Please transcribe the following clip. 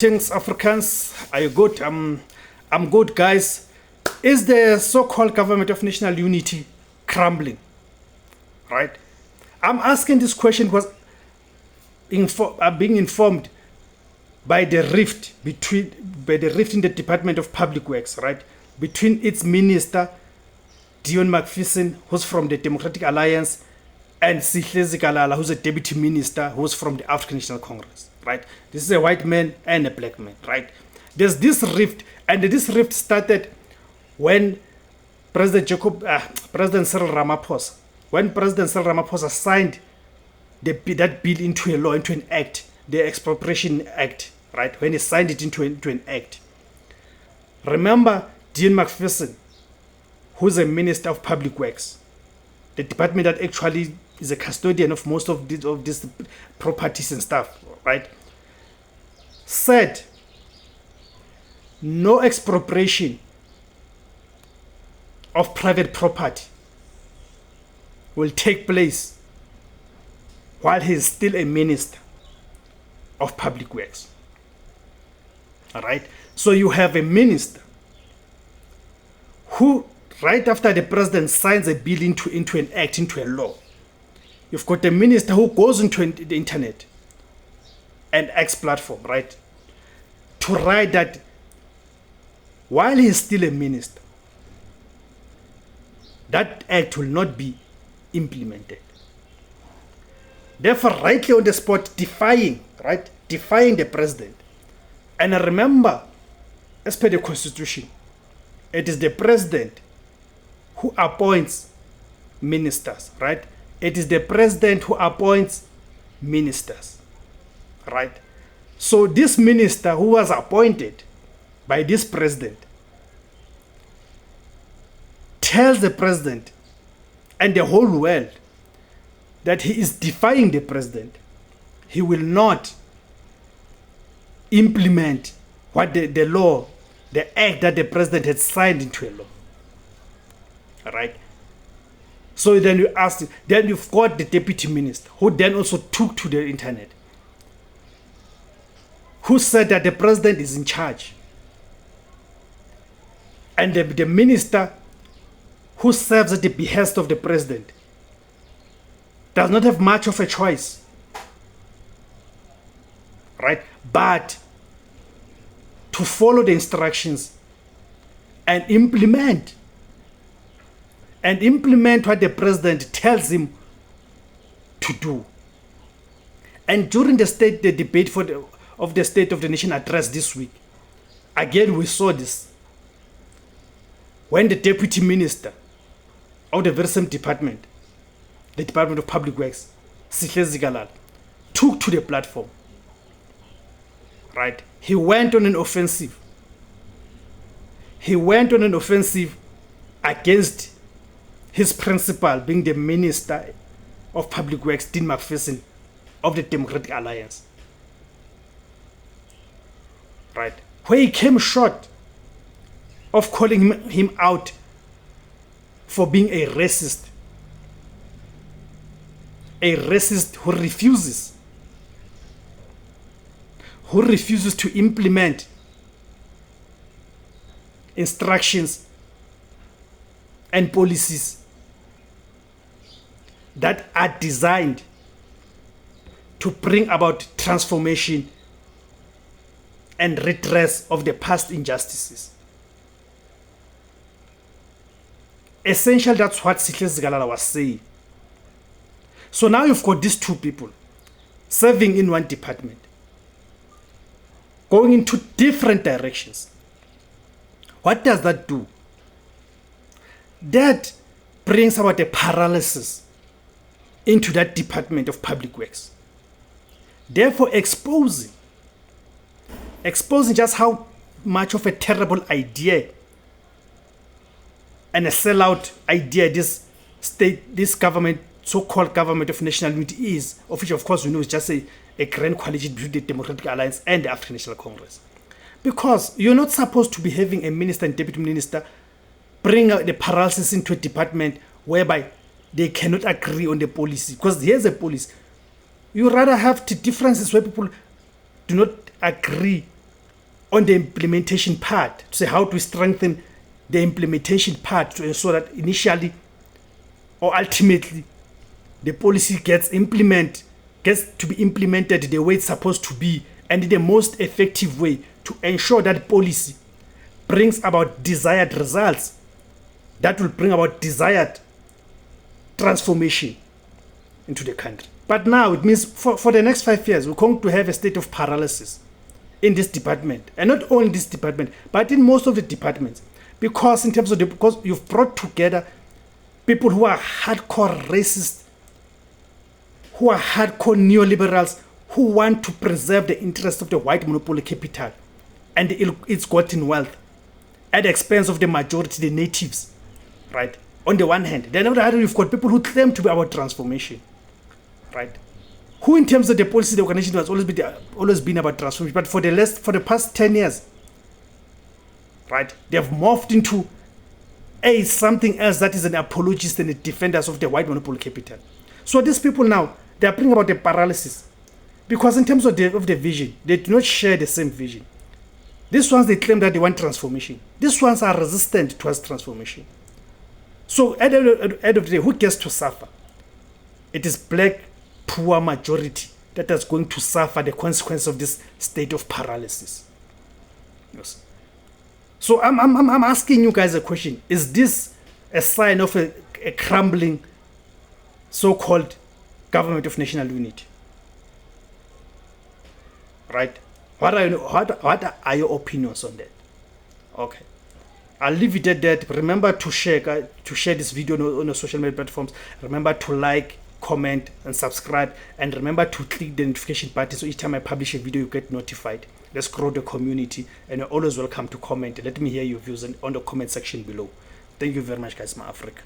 Things Africans, are you good? I'm good, guys. Is the so-called government of national unity crumbling? Right? I'm asking this question because I'm being informed by the rift in the Department of Public Works, right, between its minister Dion McPherson, who's from the Democratic Alliance, and Sihlezi Kalala, who's a deputy minister, who's from the African National Congress, right? This is a white man and a black man, right? There's this rift, and this rift started when President Cyril Ramaphosa, signed that bill into a law, into an act, the Expropriation Act, right? When he signed it into an act. Remember Dion McPherson, who's a minister of public works, the department that actually is a custodian of most of these properties and stuff, right, said no expropriation of private property will take place while he is still a minister of public works. All right, so you have a minister who, right after the president signs a bill into an act, into a law, you've got a minister who goes into the internet and X platform, right, to write that while he's still a minister, that act will not be implemented. Therefore, rightly on the spot, defying the president. And remember, as per the Constitution, it is the president who appoints ministers, right? It is the president who appoints ministers, right? So this minister who was appointed by this president tells the president and the whole world that he is defying the president. He will not implement what the law, the act that the president had signed into a law. All right. So then you've got the deputy minister, who then also took to the internet, who said that the president is in charge. And the minister who serves at the behest of the president does not have much of a choice, right, but to follow the instructions and implement what the president tells him to do. And during the debate of the State of the Nation address this week, again we saw this, when the deputy minister of the very same department, the Department of Public Works, Sihlezi Kalala, took to the platform, right? He went on an offensive. Against his principal, being the Minister of Public Works, Dion McPherson, of the Democratic Alliance, right? Where he came short of calling him out for being a racist who refuses to implement instructions and policies that are designed to bring about transformation and redress of the past injustices. Essentially, that's what Sihlezi Kalala was saying. So now you've got these two people serving in one department, going into different directions. What does that do? That brings about a paralysis into that Department of Public Works. Therefore, exposing just how much of a terrible idea and a sellout idea this government, so-called government of national unity is, of which of course we know is just a grand coalition between the Democratic Alliance and the African National Congress. Because you're not supposed to be having a minister and deputy minister bring out the paralysis into a department whereby they cannot agree on the policy. Because here's a policy. You rather have the differences where people do not agree on the implementation part, to say how to strengthen the implementation part to ensure that initially or ultimately the policy gets to be implemented the way it's supposed to be, and in the most effective way to ensure that policy brings about desired results that will bring about desired transformation into the country. But now it means for the next 5 years, we're going to have a state of paralysis in this department, and not only this department, but in most of the departments, because because you've brought together people who are hardcore racist, who are hardcore neoliberals, who want to preserve the interest of the white monopoly capital and its gotten wealth at the expense of the majority, the natives, right? On the one hand. Then on the other, you've got people who claim to be about transformation, right? Who, in terms of the policy, the organization has always been about transformation. But for the past 10 years, right, they have morphed into something else that is an apologist and a defenders of the white monopoly capital. So these people now, they are bringing about a paralysis, because in terms of the vision, they do not share the same vision. These ones, they claim that they want transformation. These ones are resistant towards transformation. So at the end of the day, who gets to suffer? It is black, poor majority that is going to suffer the consequence of this state of paralysis. Yes. So I'm asking you guys a question. Is this a sign of a crumbling so-called government of national unity? Right? What are your opinions on that? Okay. I'll leave it at that. Remember to share this video on the social media platforms. Remember to like, comment, and subscribe. And remember to click the notification button so each time I publish a video, you get notified. Let's grow the community. And you're always welcome to comment. Let me hear your views on the comment section below. Thank you very much, guys, my Africa.